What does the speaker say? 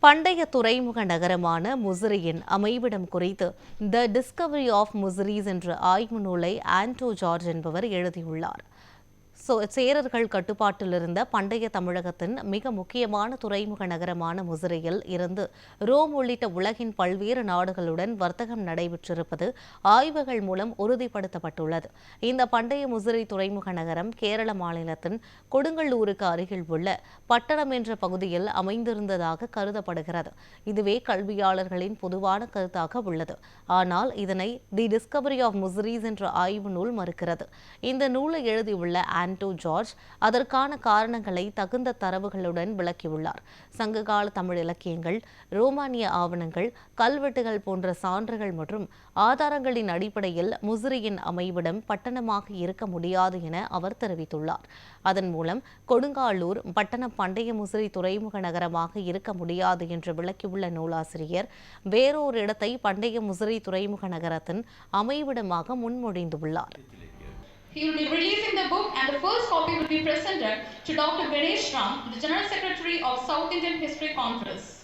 பண்டைய துறைமுக நகரமான முசிறியின் அமைவிடம் குறித்து த டிஸ்கவரி ஆஃப் முசிறிஸ் என்ற ஆய்வு நூலை ஆண்டோ ஜார்ஜ் என்பவர் எழுதியுள்ளார். சேரர்கள் கட்டுப்பாட்டில் இருந்த பண்டைய தமிழகத்தின் மிக முக்கியமான துறைமுக நகரமான முசிறியில் இருந்து ரோம் உள்ளிட்ட உலகின் பல்வேறு நாடுகளுடன் வர்த்தகம் நடைபெற்றிருப்பது ஆய்வுகள் மூலம் உறுதிப்படுத்தப்பட்டுள்ளது. இந்த பண்டைய முசிறி துறைமுக நகரம் கேரள மாநிலத்தின் கொடுங்கல்லூருக்கு அருகில் உள்ள பட்டணம் என்ற பகுதியில் அமைந்திருந்ததாக கருதப்படுகிறது. இதுவே கல்வியாளர்களின் பொதுவான கருத்தாக உள்ளது. ஆனால் இதனை தி டிஸ்கவரி ஆஃப் முசிறிஸ் என்ற ஆய்வு நூல் மறுக்கிறது. இந்த நூலை எழுதியுள்ள ஆண்டோ ஜார்ஜ் அதற்கான காரணங்களை தகுந்த தரவுகளுடன் விளக்கியுள்ளார். சங்ககால தமிழ் இலக்கியங்கள், ரோமானிய ஆவணங்கள், கல்வெட்டுகள் போன்ற சான்றுகள் மற்றும் ஆதாரங்களின் அடிப்படையில் முசிறியின் அமைவிடம் பட்டணமாக இருக்க முடியாது என அவர் தெரிவித்துள்ளார். அதன் மூலம் கொடுங்காலூர் பட்டணம் பண்டைய முசிறி துறைமுக நகரமாக இருக்க முடியாது என்று விளக்கியுள்ள நூலாசிரியர் வேறோர் இடத்தை பண்டைய முசிறி துறைமுக நகரத்தின் அமைவிடமாக முன்மொழிந்துள்ளார். He will be releasing the book and the first copy will be presented to Dr. Ganesh Ram, the General Secretary of South Indian History Congress.